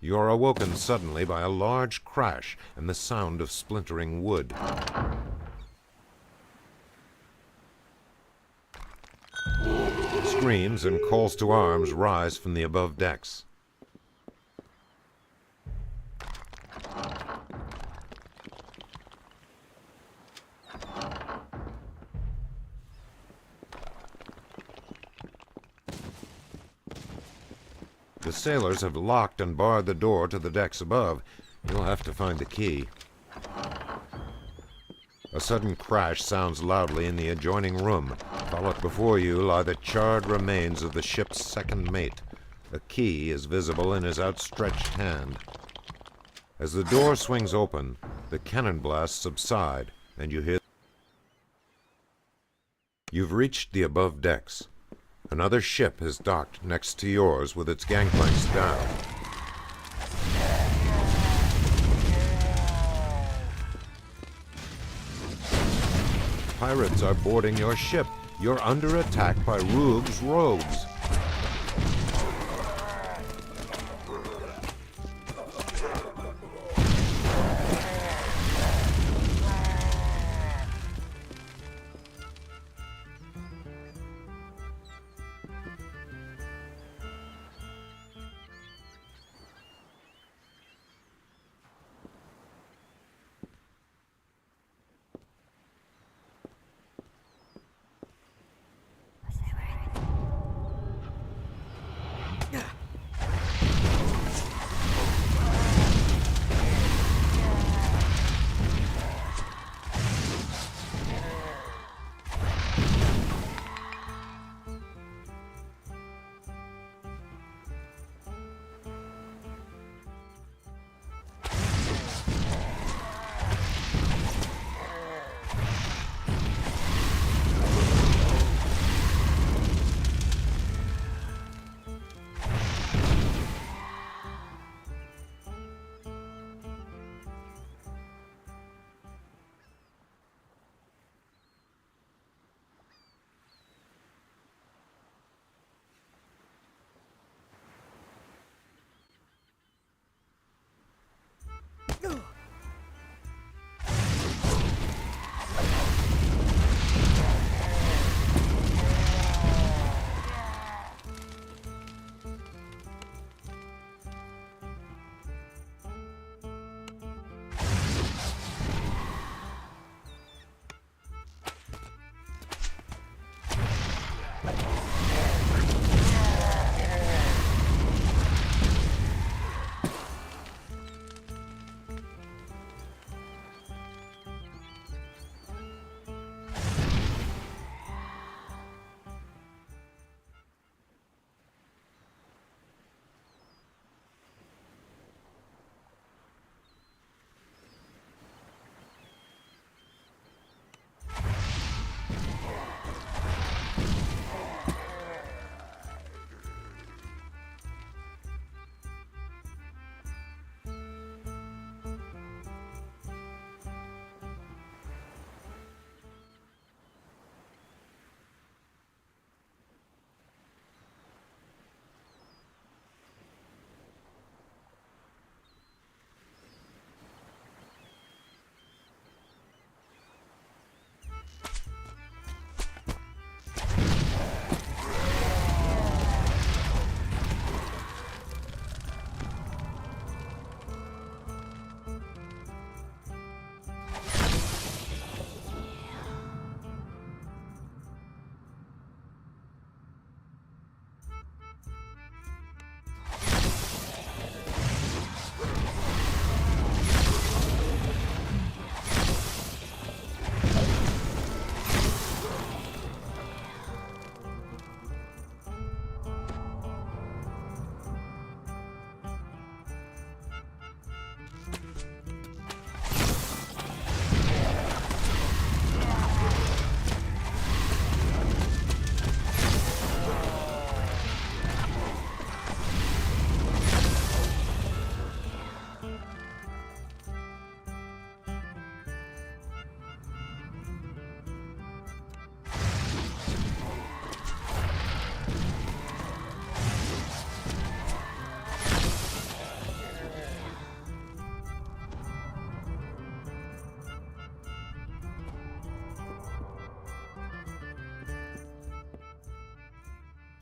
You are awoken suddenly by a large crash and the sound of splintering wood. Screams and calls to arms rise from the above decks. The sailors have locked and barred the door to the decks above. You'll have to find the key. A sudden crash sounds loudly in the adjoining room. Followed before you lie the charred remains of the ship's second mate. A key is visible in his outstretched hand. As the door swings open, the cannon blasts subside, and you hear... You've reached the above decks. Another ship has docked next to yours with its gangplanks down. Pirates are boarding your ship. You're under attack by Rubes rogues.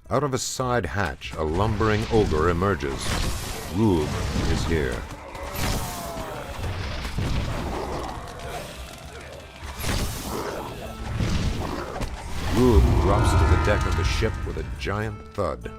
Out of a side hatch, a lumbering ogre emerges. Rube is here. Rube drops to the deck of the ship with a giant thud.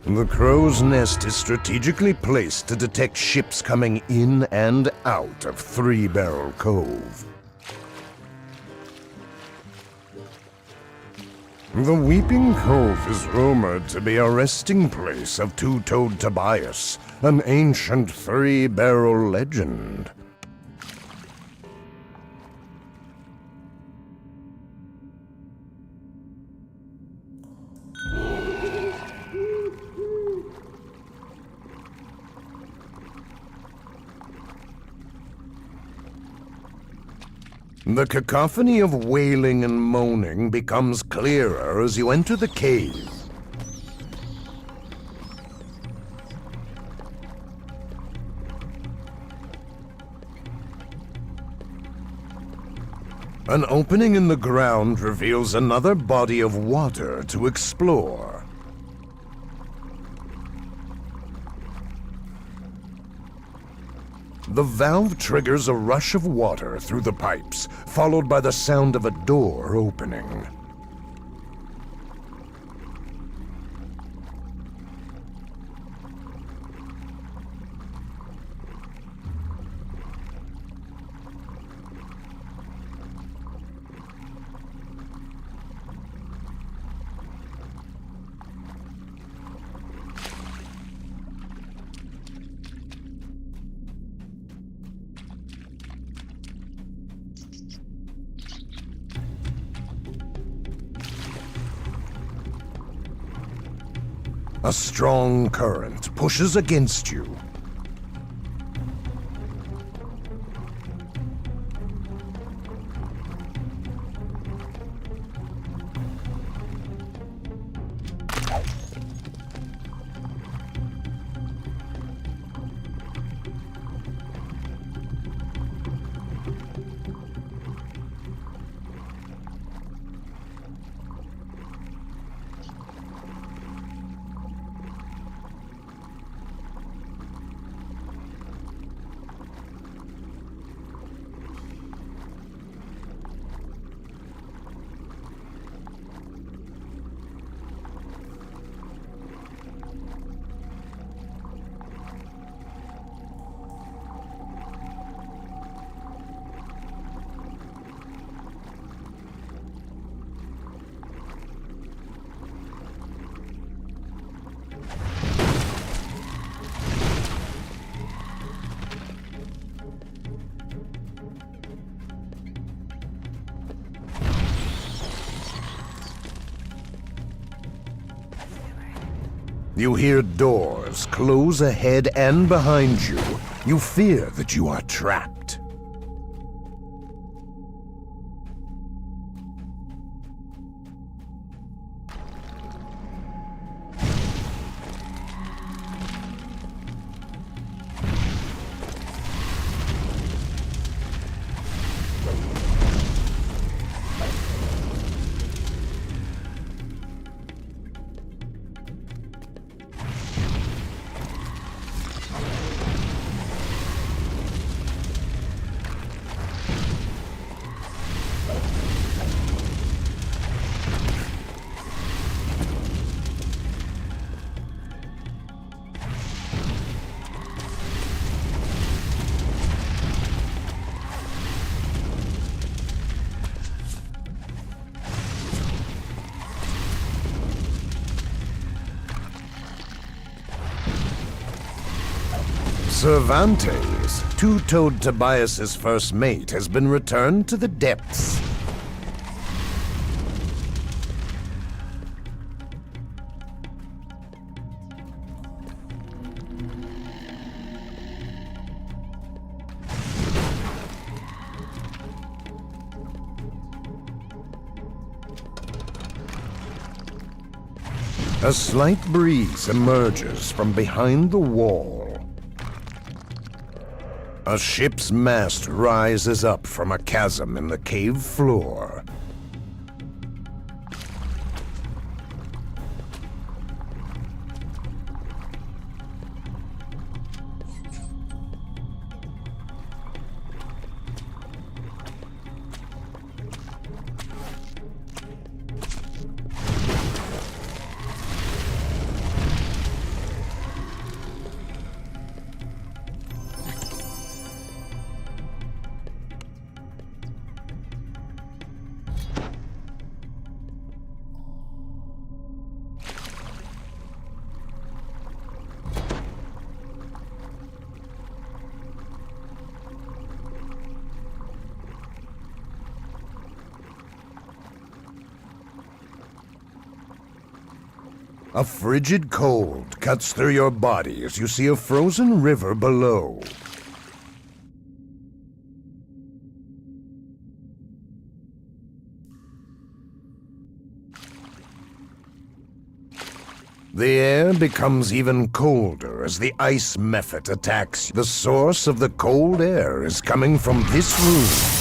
The crow's nest is strategically placed to detect ships coming in and out of Barrel Cove. The Weeping Cove is rumored to be a resting place of Two-Toed Tobias, an ancient three-barrel legend. The cacophony of wailing and moaning becomes clearer as you enter the cave. An opening in the ground reveals another body of water to explore. The valve triggers a rush of water through the pipes, followed by the sound of a door opening. A strong current pushes against you. You hear doors close ahead and behind you. You fear that you are trapped. Cervantes, two-toed Tobias's first mate, has been returned to the depths. A slight breeze emerges from behind the wall. A ship's mast rises up from a chasm in the cave floor. A frigid cold cuts through your body as you see a frozen river below. The air becomes even colder as the ice mephit attacks. The source of the cold air is coming from this room.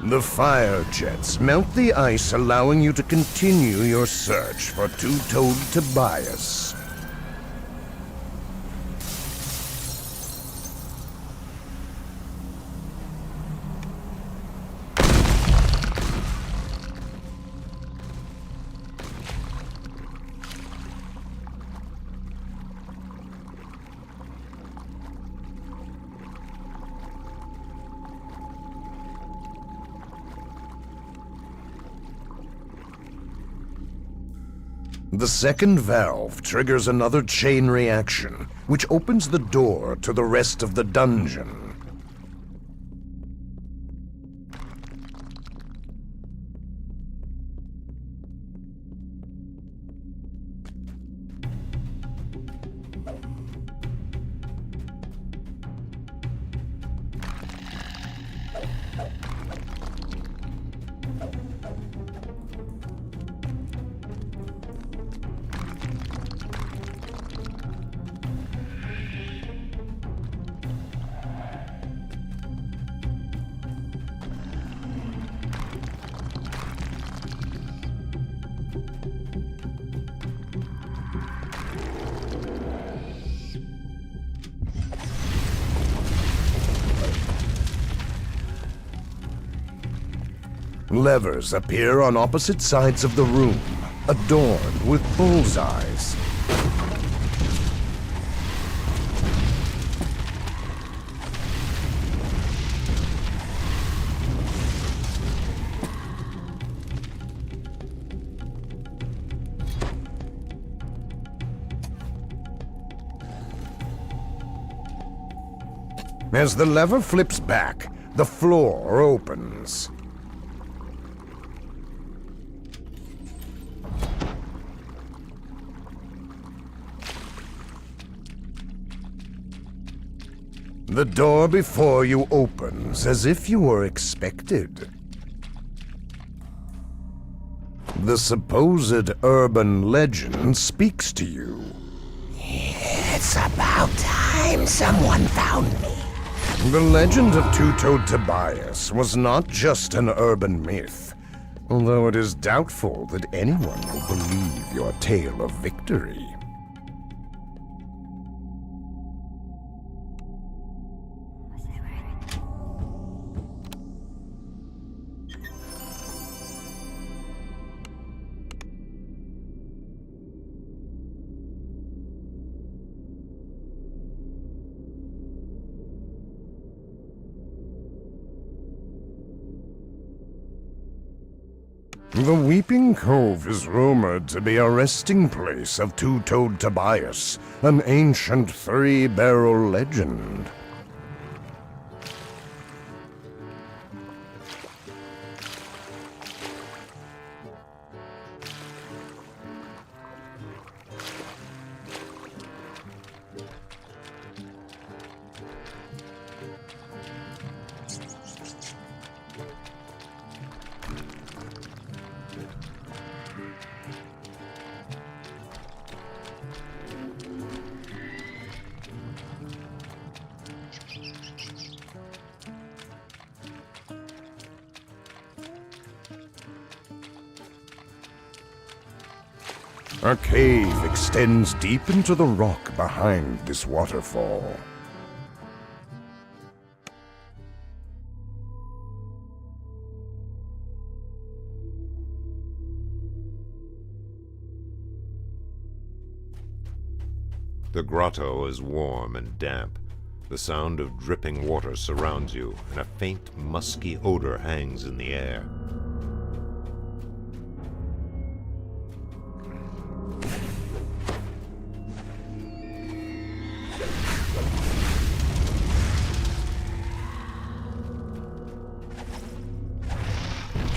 The fire jets melt the ice, allowing you to continue your search for two-toed Tobias. The second valve triggers another chain reaction, which opens the door to the rest of the dungeon. Levers appear on opposite sides of the room, adorned with bullseyes. As the lever flips back, the floor opens. The door before you opens as if you were expected. The supposed urban legend speaks to you. It's about time someone found me. The legend of two-toed Tobias was not just an urban myth, although it is doubtful that anyone will believe your tale of victory. The Weeping Cove is rumored to be a resting place of two-toed Tobias, an ancient three-barrel legend. A cave extends deep into the rock behind this waterfall. The grotto is warm and damp. The sound of dripping water surrounds you, and a faint, musky odor hangs in the air.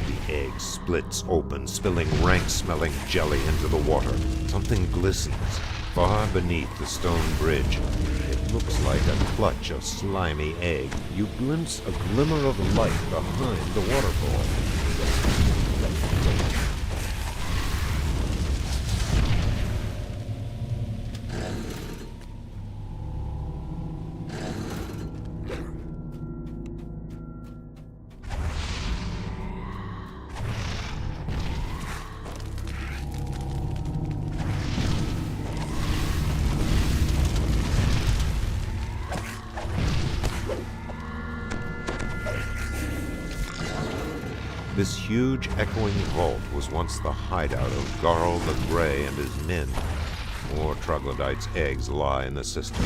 The egg splits open, spilling rank-smelling jelly into the water. Something glistens far beneath the stone bridge. It looks like a clutch of slimy egg. You glimpse a glimmer of light behind the waterfall. This huge, echoing vault was once the hideout of Garl the Grey and his men. More troglodytes' eggs lie in the cistern.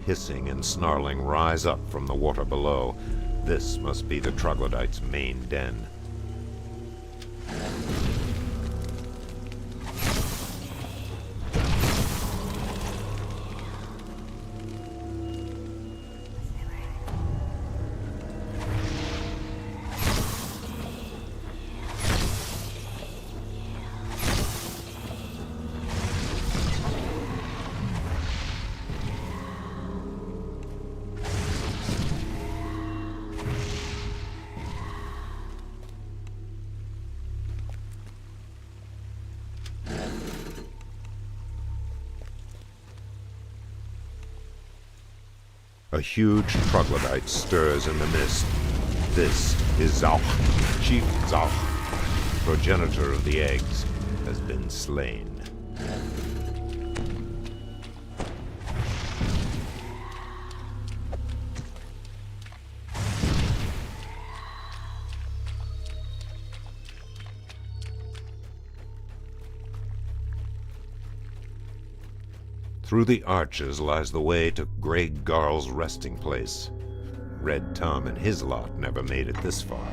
Hissing and snarling rise up from the water below. This must be the troglodytes' main den. A huge troglodyte stirs in the mist. This is Zauch. Chief Zauch, progenitor of the eggs, has been slain. Through the arches lies the way to Grey Garl's resting place. Red Tom and his lot never made it this far.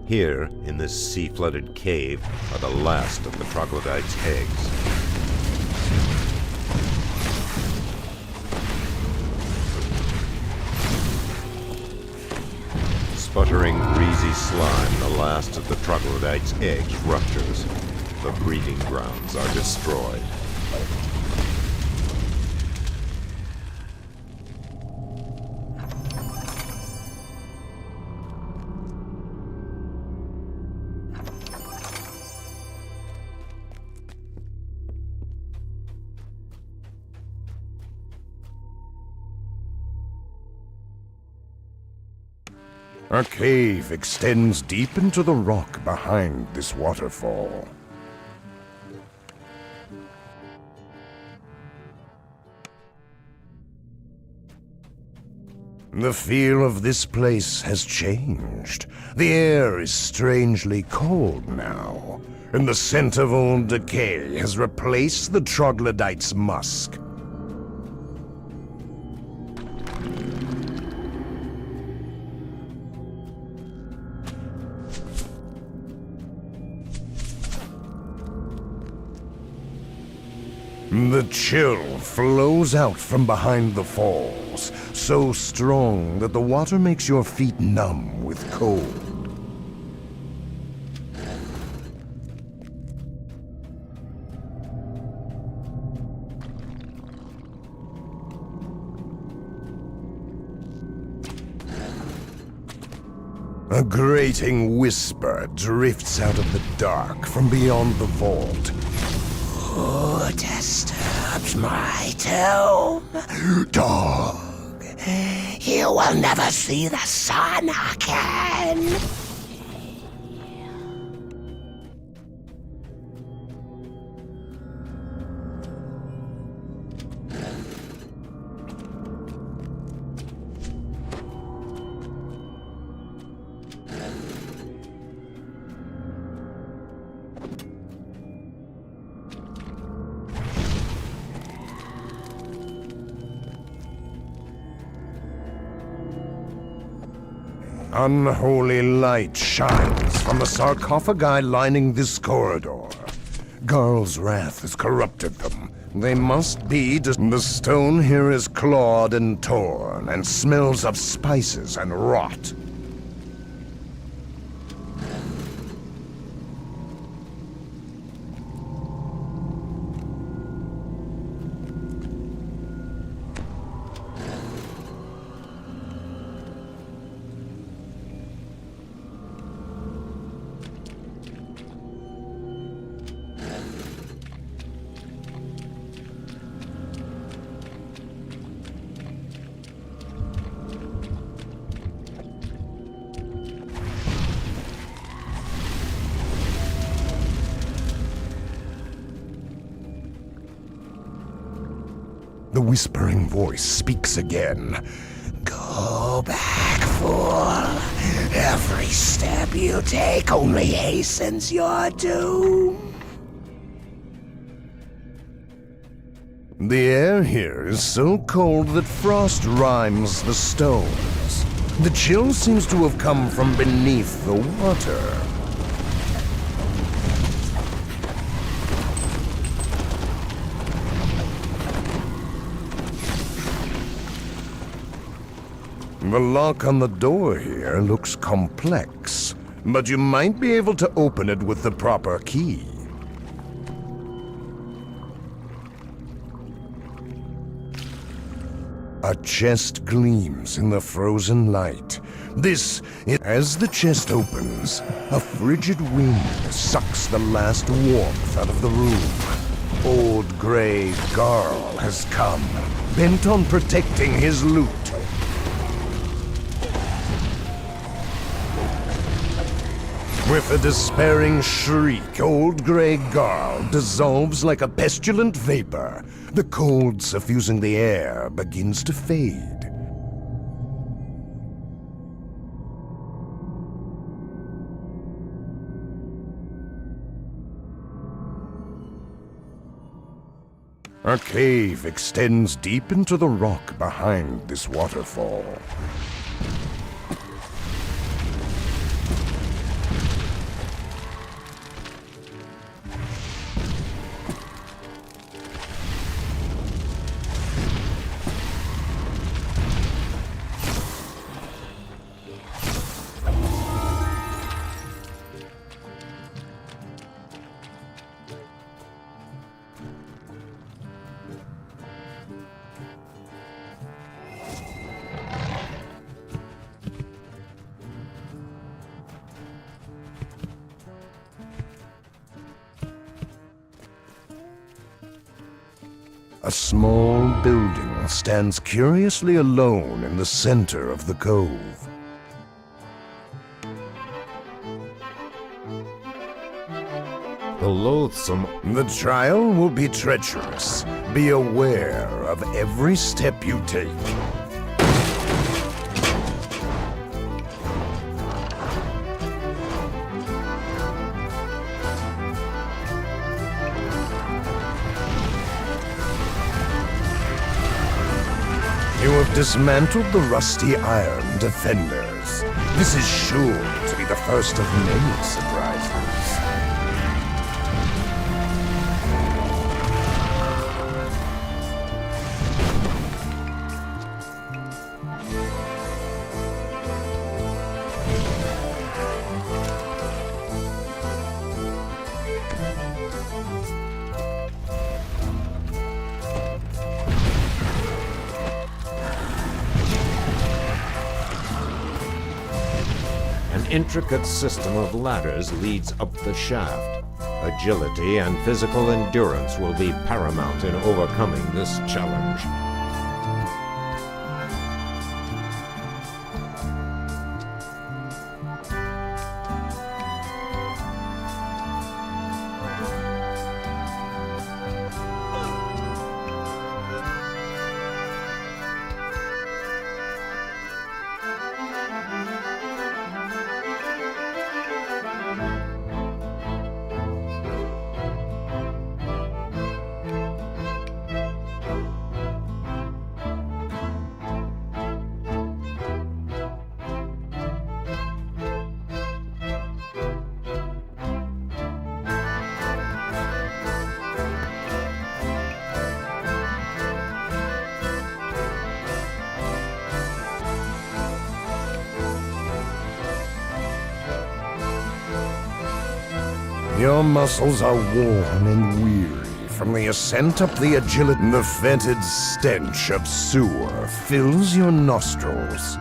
Here, in this sea-flooded cave, are the last of the troglodytes' eggs. Sputtering, greasy slime, the last of the troglodytes' eggs ruptures. The breeding grounds are destroyed. A cave extends deep into the rock behind this waterfall. The feel of this place has changed. The air is strangely cold now, and the scent of old decay has replaced the troglodyte's musk. The chill flows out from behind the falls, so strong that the water makes your feet numb with cold. A grating whisper drifts out of the dark from beyond the vault. Who disturbs my tomb? Dog, you will never see the sun again. Unholy light shines from the sarcophagi lining this corridor. Garl's wrath has corrupted them. They must be The stone here is clawed and torn, and smells of spices and rot. The whispering voice speaks again. Go back, fool. Every step you take only hastens your doom. The air here is so cold that frost rimes the stones. The chill seems to have come from beneath the water. The lock on the door here looks complex, but you might be able to open it with the proper key. A chest gleams in the frozen light. As the chest opens, a frigid wind sucks the last warmth out of the room. Old Grey Garl has come, bent on protecting his loot. With a despairing shriek, old Grey Garl dissolves like a pestilent vapor. The cold suffusing the air begins to fade. A cave extends deep into the rock behind this waterfall. A small building stands curiously alone in the center of the cove. The loathsome. The trial will be treacherous. Be aware of every step you take. You have dismantled the rusty iron defenders. This is sure to be the first of many surprises. An intricate system of ladders leads up the shaft. Agility and physical endurance will be paramount in overcoming this challenge. Your muscles are worn and weary from the ascent up the agility. The fetid stench of sewer fills your nostrils.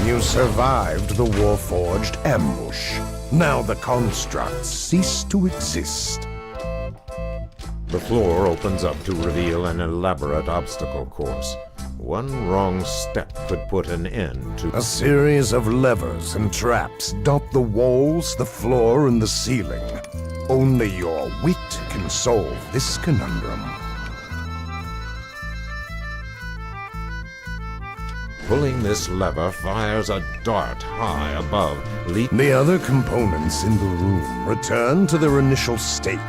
You survived the Warforged ambush. Now the constructs cease to exist. The floor opens up to reveal an elaborate obstacle course. One wrong step could put an end to... A series of levers and traps dot the walls, the floor, and the ceiling. Only your wit can solve this conundrum. Pulling this lever fires a dart high above. The other components in the room return to their initial state.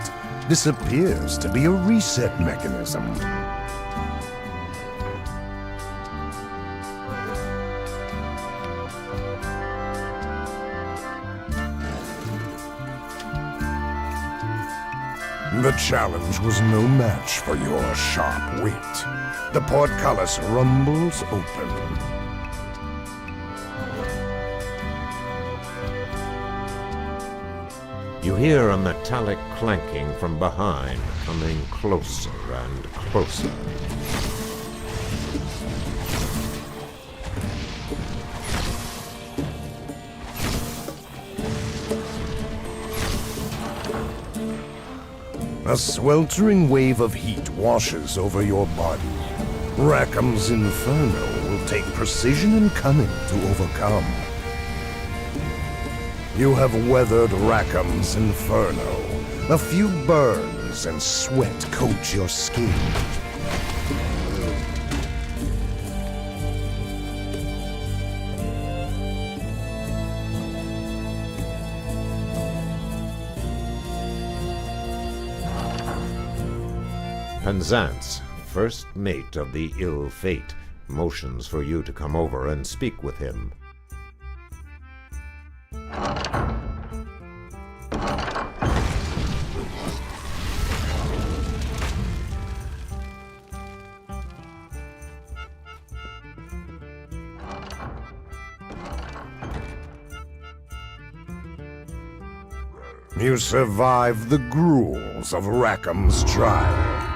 This appears to be a reset mechanism. The challenge was no match for your sharp wit. The portcullis rumbles open. You hear a metallic clanking from behind, coming closer and closer. A sweltering wave of heat washes over your body. Rackham's Inferno will take precision and cunning to overcome. You have weathered Rackham's Inferno. A few burns and sweat coat your skin. Penzance, first mate of the ill fate, motions for you to come over and speak with him. You survived the gruels of Rackham's trial.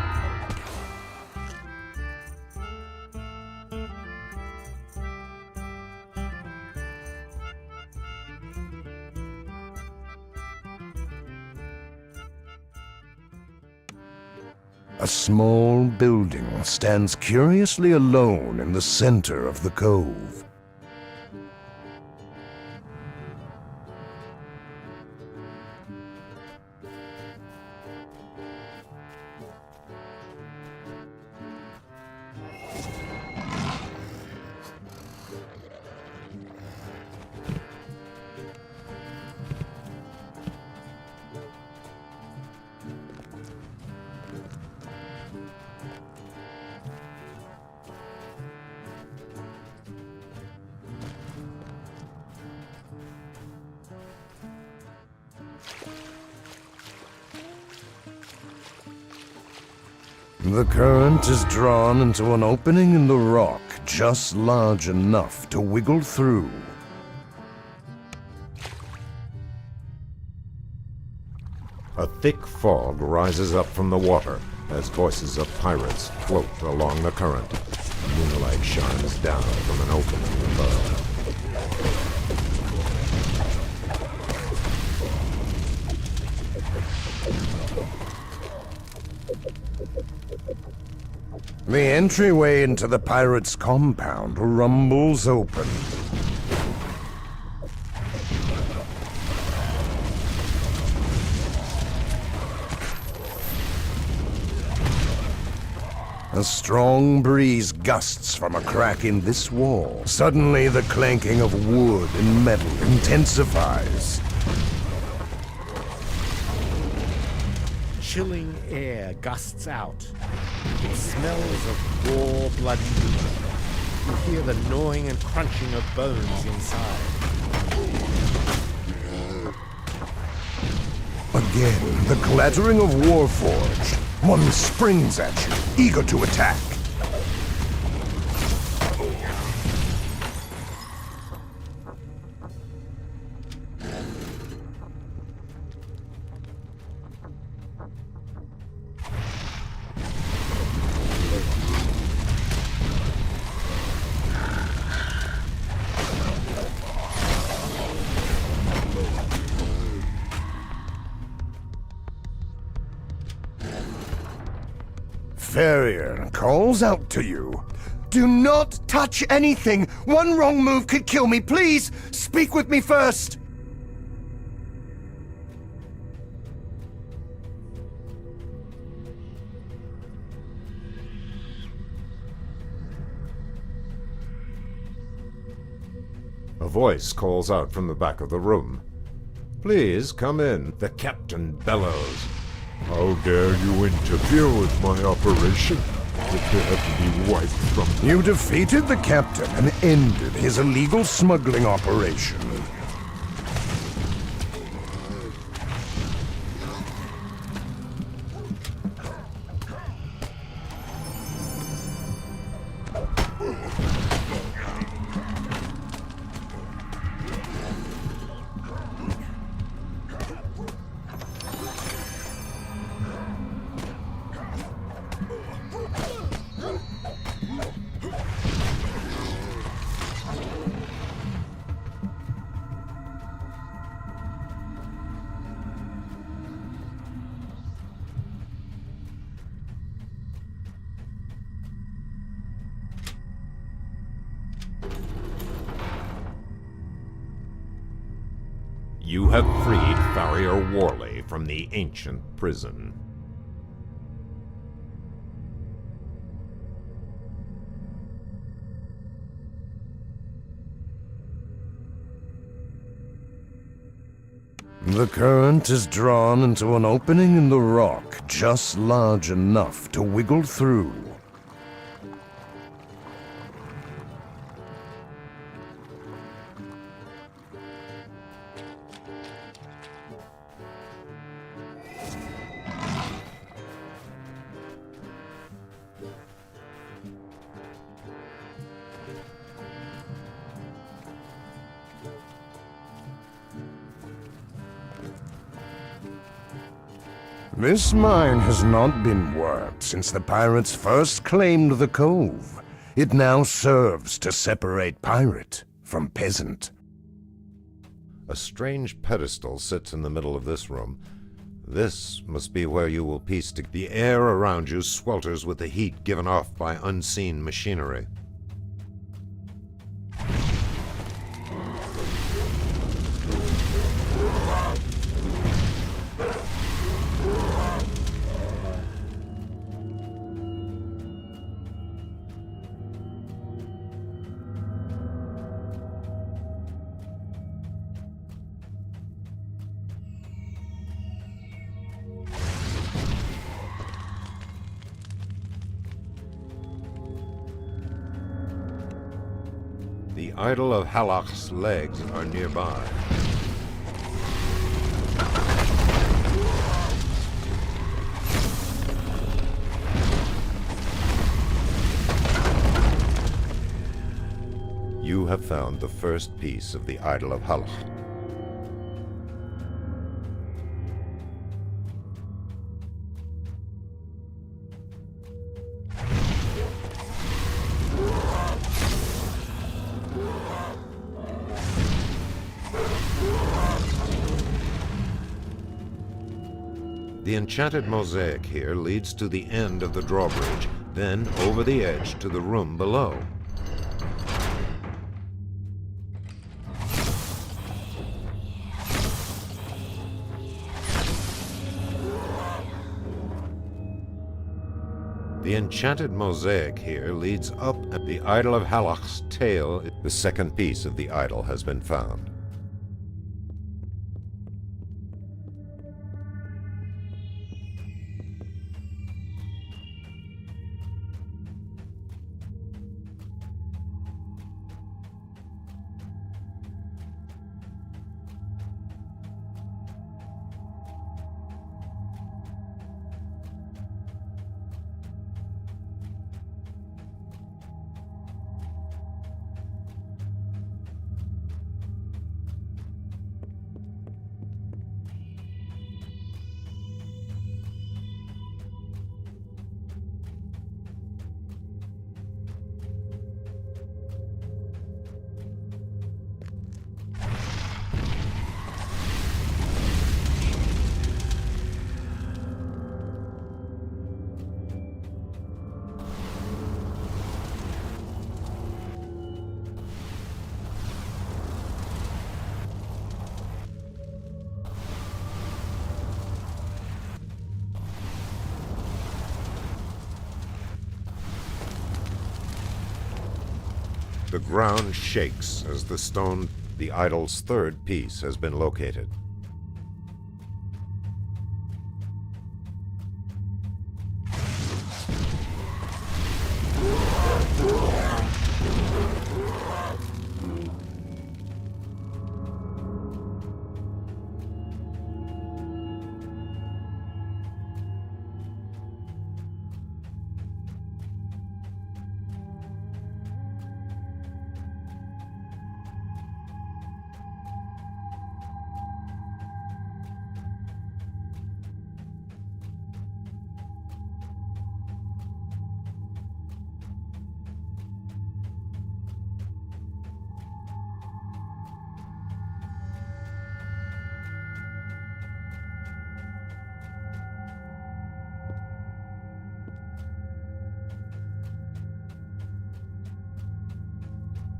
A small building stands curiously alone in the center of the cove. The current is drawn into an opening in the rock just large enough to wiggle through. A thick fog rises up from the water as voices of pirates float along the current. Moonlight shines down from an opening above. The entryway into the pirates' compound rumbles open. A strong breeze gusts from a crack in this wall. Suddenly, the clanking of wood and metal intensifies. Chilling air gusts out. It smells of raw, bloody meat. You hear the gnawing and crunching of bones inside. Again, the clattering of Warforged. One springs at you, eager to attack. Farrier calls out to you. Do not touch anything! One wrong move could kill me, please! Speak with me first! A voice calls out from the back of the room. Please come in. The captain bellows. How dare you interfere with my operation? Prepare to be wiped from... You defeated the captain and ended his illegal smuggling operation. You have freed Farrier Worley from the ancient prison. The current is drawn into an opening in the rock just large enough to wiggle through. This mine has not been worked since the pirates first claimed the cove. It now serves to separate pirate from peasant. A strange pedestal sits in the middle of this room. This must be where you will piece together. The air around you swelters with the heat given off by unseen machinery. The idol of Halach's legs are nearby. You have found the first piece of the idol of Halach. The enchanted mosaic here leads to the end of the drawbridge, then over the edge to the room below. The enchanted mosaic here leads up at the idol of Halach's tail. The second piece of the idol has been found. The ground shakes as the idol's third piece, has been located.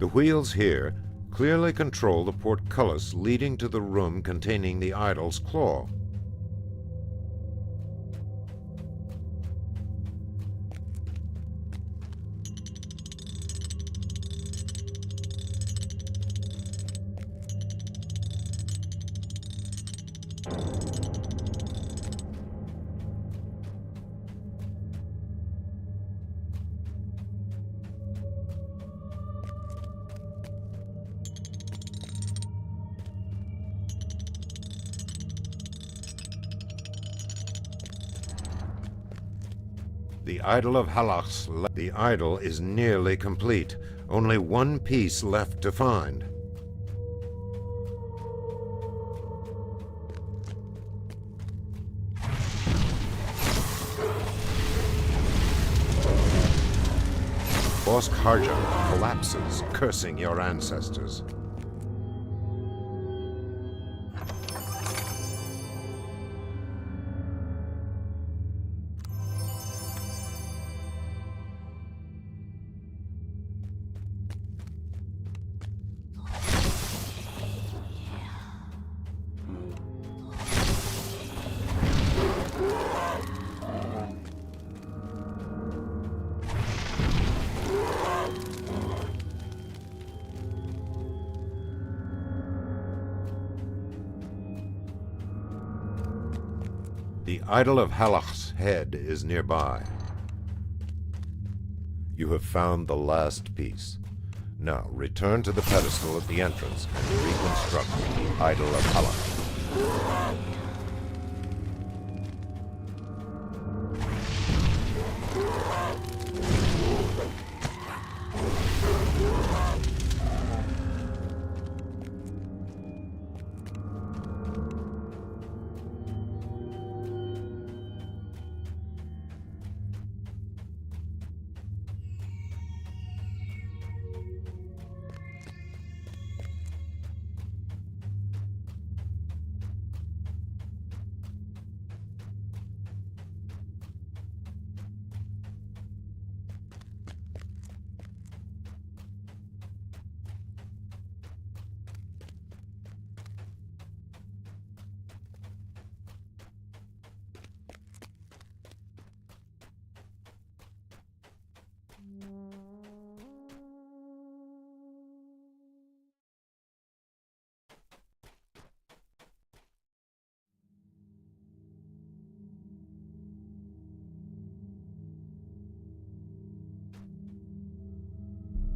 The wheels here clearly control the portcullis leading to the room containing the idol's claw. The idol of Halach's the idol is nearly complete. Only one piece left to find. Bosk Harja collapses, cursing your ancestors. The idol of Halach's head is nearby. You have found the last piece. Now return to the pedestal at the entrance and reconstruct the idol of Halach.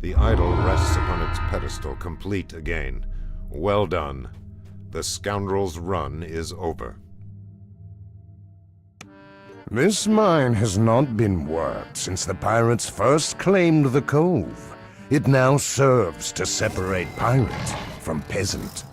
The idol rests upon its pedestal, complete again. Well done. The scoundrel's run is over. This mine has not been worked since the pirates first claimed the cove. It now serves to separate pirate from peasant.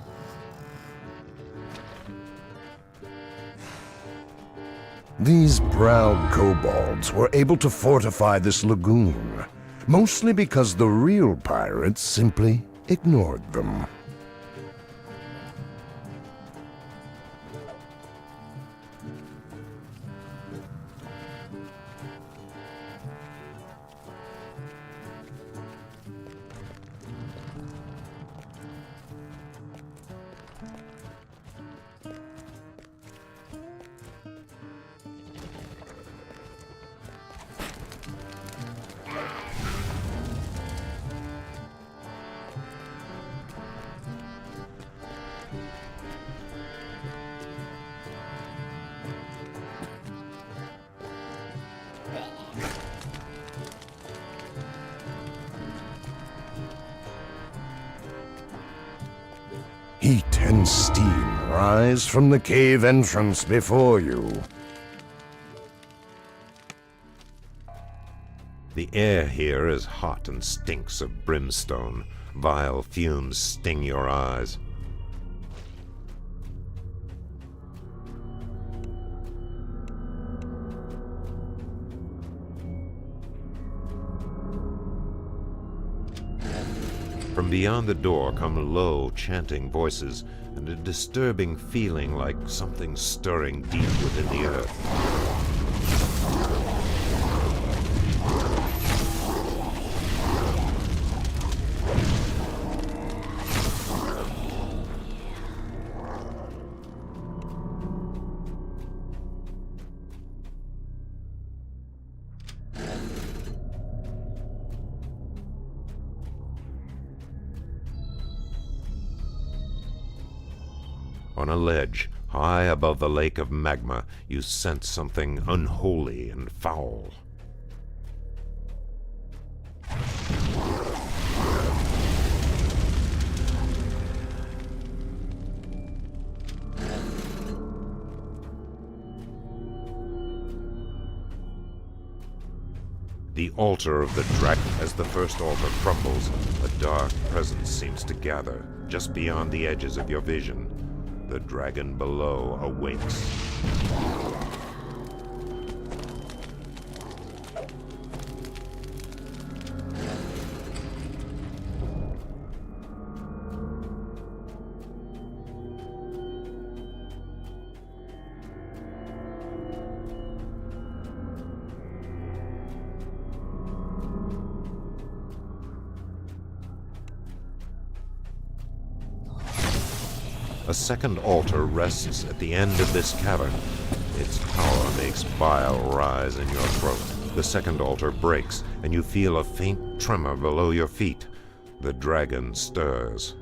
These proud kobolds were able to fortify this lagoon, mostly because the real pirates simply ignored them. Heat and steam rise from the cave entrance before you. The air here is hot and stinks of brimstone. Vile fumes sting your eyes. From beyond the door come low, chanting voices, and a disturbing feeling like something stirring deep within the earth. On a ledge, high above the lake of magma, you sense something unholy and foul. The altar of the dragon. As the first altar crumbles, a dark presence seems to gather just beyond the edges of your vision. The dragon below awakes. A second altar rests at the end of this cavern. Its power makes bile rise in your throat. The second altar breaks, and you feel a faint tremor below your feet. The dragon stirs.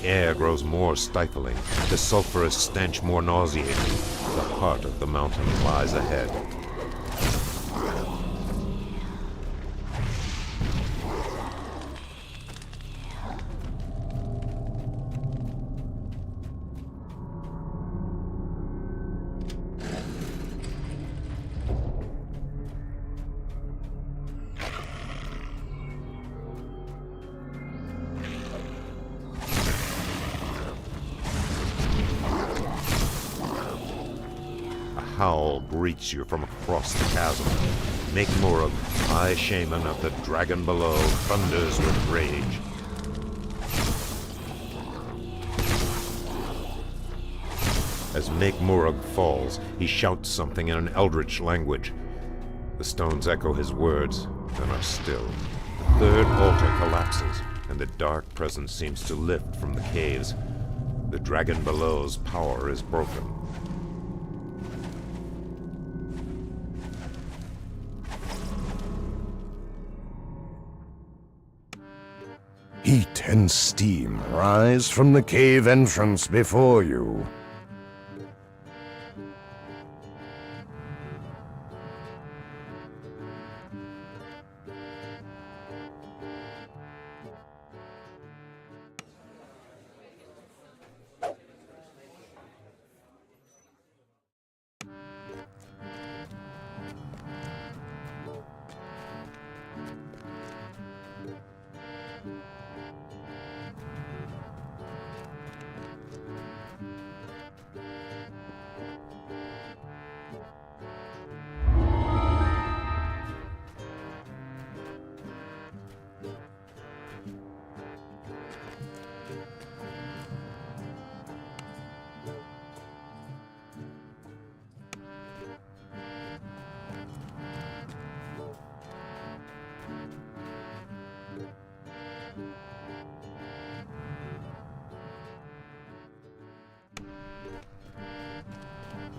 The air grows more stifling, the sulphurous stench more nauseating. The heart of the mountain lies ahead. A howl greets you from across the chasm. Make Murug, high shaman of the dragon below, thunders with rage. As Make Murug falls, he shouts something in an eldritch language. The stones echo his words, then are still. The third altar collapses, and the dark presence seems to lift from the caves. The dragon below's power is broken. Heat and steam rise from the cave entrance before you.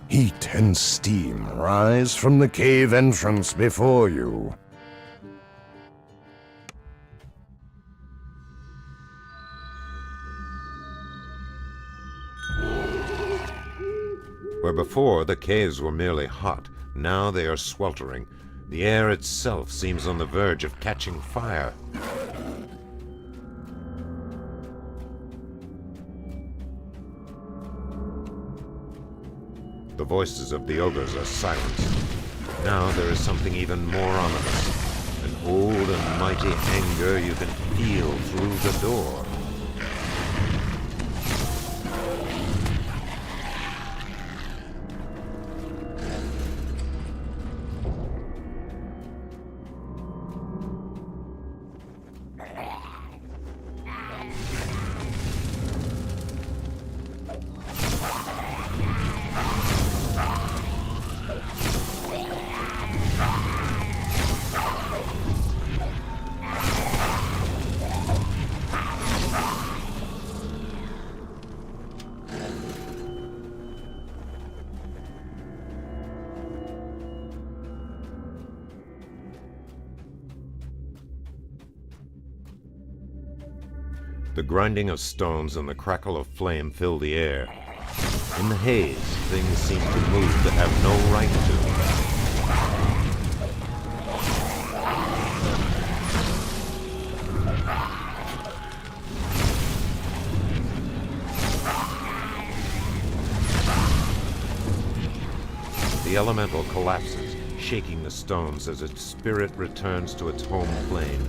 Heat and steam rise from the cave entrance before you. Where before the caves were merely hot, now they are sweltering. The air itself seems on the verge of catching fire. The voices of the ogres are silenced. Now there is something even more ominous. An old and mighty anger you can feel through the door. The grinding of stones and the crackle of flame fill the air. In the haze, things seem to move that have no right to. The elemental collapses, shaking the stones as its spirit returns to its home plane.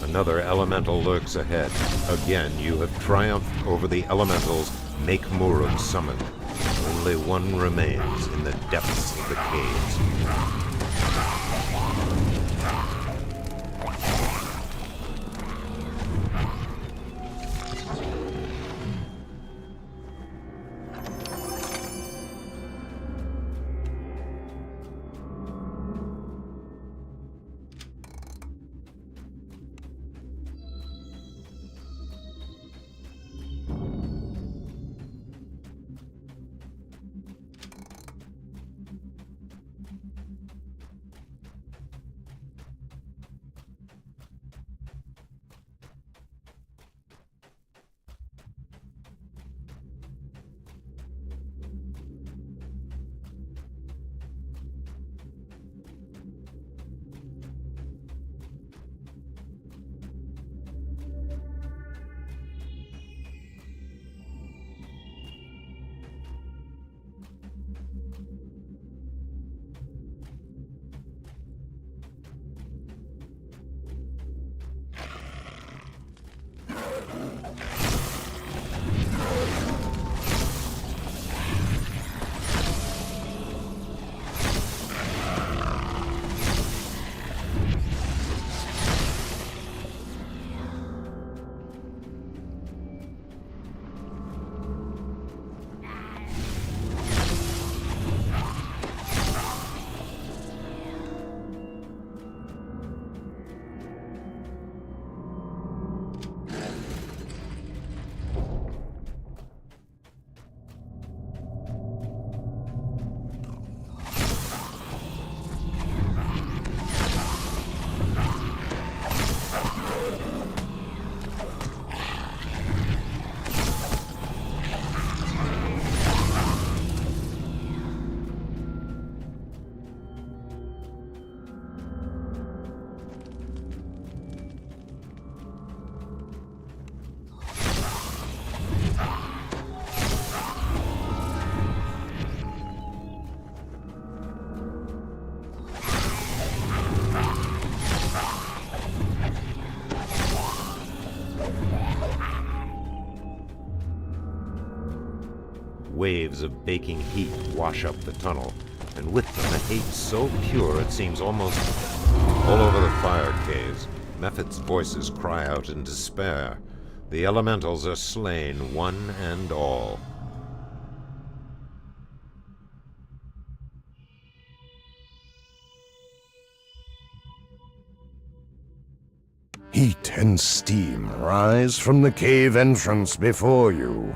Another elemental lurks ahead. Again, you have triumphed over the elementals Make Murug summoned. Only one remains in the depths of the caves. Waves of baking heat wash up the tunnel, and with them a hate so pure it seems almost all over the fire caves. Mephit's voices cry out in despair. The elementals are slain, one and all. Heat and steam rise from the cave entrance before you.